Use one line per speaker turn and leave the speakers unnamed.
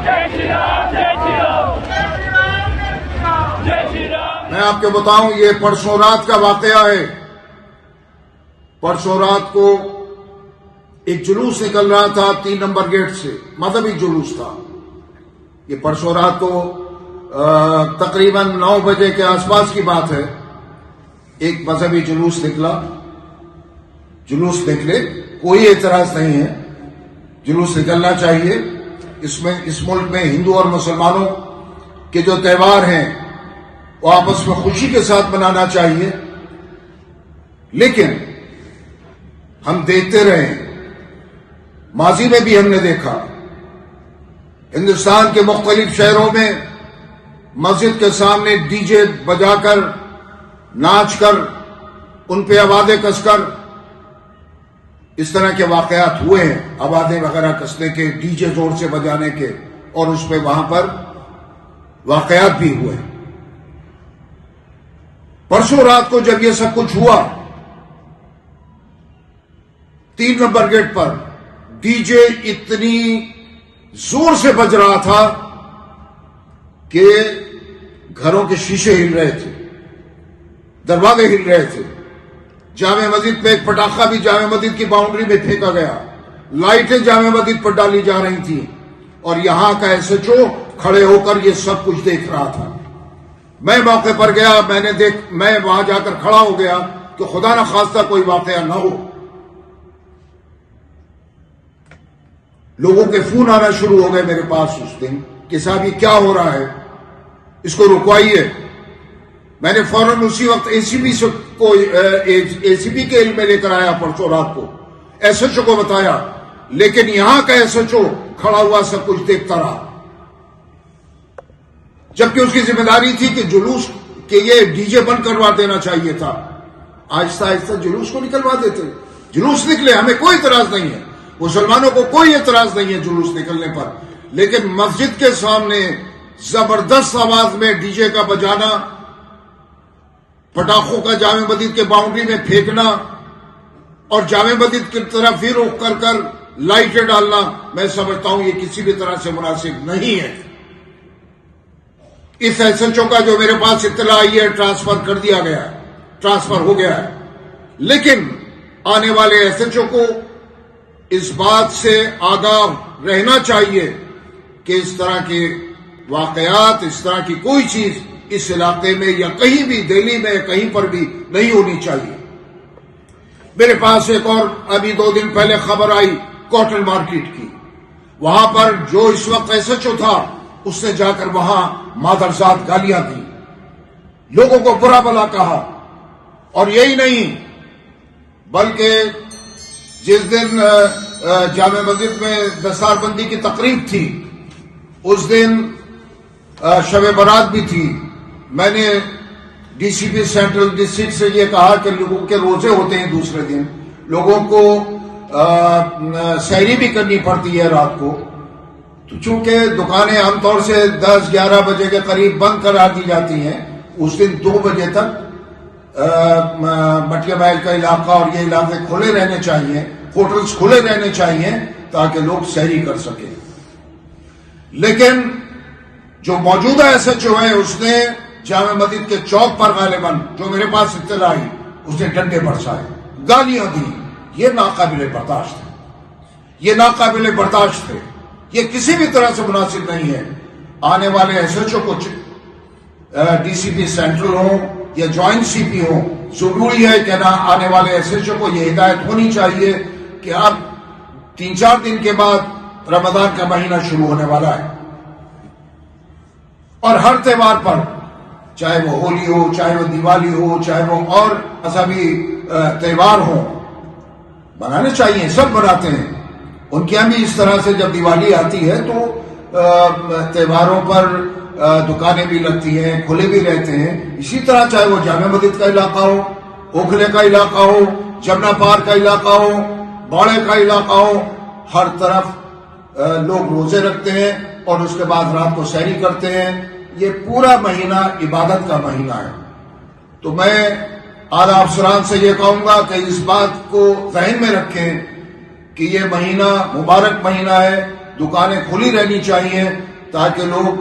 میں آپ کو بتاؤں، یہ پرسوں رات کا واقعہ ہے۔ پرسوں رات کو ایک جلوس نکل رہا تھا 3 نمبر گیٹ سے، مذہبی جلوس تھا۔ یہ پرسوں رات کو تقریباً 9 بجے کے آس پاس کی بات ہے۔ ایک مذہبی جلوس نکلا۔ جلوس نکلے، کوئی اعتراض نہیں ہے، جلوس نکلنا چاہیے۔ اس ملک میں ہندو اور مسلمانوں کے جو تہوار ہیں وہ آپس میں خوشی کے ساتھ منانا چاہیے، لیکن ہم دیکھتے رہے، ماضی میں بھی ہم نے دیکھا ہندوستان کے مختلف شہروں میں مسجد کے سامنے ڈی جے بجا کر، ناچ کر، ان پہ آوازیں کس کر اس طرح کے واقعات ہوئے ہیں، آوازیں وغیرہ کسنے کے، ڈی جے زور سے بجانے کے، اور اس پہ وہاں پر واقعات بھی ہوئے۔ پرسوں رات کو جب یہ سب کچھ ہوا، 3 نمبر گیٹ پر ڈی جے اتنی زور سے بج رہا تھا کہ گھروں کے شیشے ہل رہے تھے، دروازے ہل رہے تھے۔ جامع مسجد پہ ایک پٹاخہ بھی جامع مسجد کی باؤنڈری میں پھینکا گیا، لائٹیں جامع مسجد پر ڈالی جا رہی تھیں، اور یہاں کا ایس ایچ او کھڑے ہو کر یہ سب کچھ دیکھ رہا تھا۔ میں موقع پر گیا، میں وہاں جا کر کھڑا ہو گیا کہ خدا نہ خواستہ کوئی واقعہ نہ ہو۔ لوگوں کے فون آنا شروع ہو گئے میرے پاس اس دن کہ صاحب یہ کیا ہو رہا ہے، اس کو رکوائیے۔ میں نے فوراً اسی وقت اے سی بی کے علم میں لے کر آیا، پرسوں رات کو ایس ایچ او کو بتایا، لیکن یہاں کا ایس ایچ او کھڑا ہوا سب کچھ دیکھتا رہا، جبکہ اس کی ذمہ داری تھی کہ جلوس کے یہ ڈی جے بند کروا دینا چاہیے تھا۔ آہستہ آہستہ جلوس کو نکلوا دیتے، جلوس نکلے، ہمیں کوئی اعتراض نہیں ہے، مسلمانوں کو کوئی اعتراض نہیں ہے جلوس نکلنے پر، لیکن مسجد کے سامنے زبردست آواز میں ڈی جے کا بجانا، پٹاخوں کا جامع مسجد کے باؤنڈری میں پھینکنا، اور جامع مسجد کی طرف ہی رخ کر کر لائٹیں ڈالنا، میں سمجھتا ہوں یہ کسی بھی طرح سے مناسب نہیں ہے۔ اس ایس ایچ او کا جو میرے پاس اطلاع آئی ہے ٹرانسفر کر دیا گیا ہے، ٹرانسفر ہو گیا ہے، لیکن آنے والے ایس ایچ او کو اس بات سے آگاہ رہنا چاہیے کہ اس طرح کے واقعات، اس طرح کی کوئی چیز اس علاقے میں یا کہیں بھی دہلی میں کہیں پر بھی نہیں ہونی چاہیے۔ میرے پاس ایک اور ابھی 2 دن پہلے خبر آئی کاٹن مارکیٹ کی، وہاں پر جو اس وقت ایس ایچ او تھا اس نے جا کر وہاں مادرزاد گالیاں دی، لوگوں کو برا بھلا کہا، اور یہی نہیں بلکہ جس دن جامع مسجد میں دستار بندی کی تقریب تھی اس دن شب برات بھی تھی۔ میں نے D C P central district سے یہ کہا کہ لوگوں کے روزے ہوتے ہیں، دوسرے دن لوگوں کو سحری بھی کرنی پڑتی ہے رات کو، تو چونکہ دکانیں عام طور سے 10-11 بجے کے قریب بند کرا دی جاتی ہیں، اس دن 2 بجے تک مٹیا محل کا علاقہ اور یہ علاقے کھلے رہنے چاہیے، ہوٹلز کھلے رہنے چاہیے تاکہ لوگ سحری کر سکیں۔ لیکن جو موجودہ ایس ایچ او ہے اس نے جامع مسجد کے چوک پر غالباً جو میرے پاس اطلاع آئی اس نے ڈنڈے برسائے، گالیاں دی، یہ ناقابل برداشت ہے، یہ ناقابل برداشت ہے، یہ کسی بھی طرح سے مناسب نہیں ہے۔ آنے والے ایس ایچ او کو ڈی سی پی سینٹرل ہوں یا جوائنٹ سی پی ہوں، ضروری ہے کہ آنے والے ایس ایچ او کو یہ ہدایت ہونی چاہیے کہ اب 3-4 دن کے بعد رمضان کا مہینہ شروع ہونے والا ہے، اور ہر تہوار پر، چاہے وہ ہولی ہو، چاہے وہ دیوالی ہو، چاہے وہ اور مذہبی تہوار ہوں، منانے چاہیے، سب مناتے ہیں۔ ان کے یہاں بھی اس طرح سے جب دیوالی آتی ہے تو تہواروں پر دکانیں بھی لگتی ہیں، کھلے بھی رہتے ہیں۔ اسی طرح چاہے وہ جامع مسجد کا علاقہ ہو، اوکھلے کا علاقہ ہو، جمنا پارک کا علاقہ ہو، باڑے کا علاقہ ہو، ہر طرف لوگ روزے رکھتے ہیں اور اس کے بعد رات کو سحری کرتے ہیں۔ یہ پورا مہینہ عبادت کا مہینہ ہے۔ تو میں اعلیٰ افسران سے یہ کہوں گا کہ اس بات کو ذہن میں رکھیں کہ یہ مہینہ مبارک مہینہ ہے، دکانیں کھلی رہنی چاہیے، تاکہ لوگ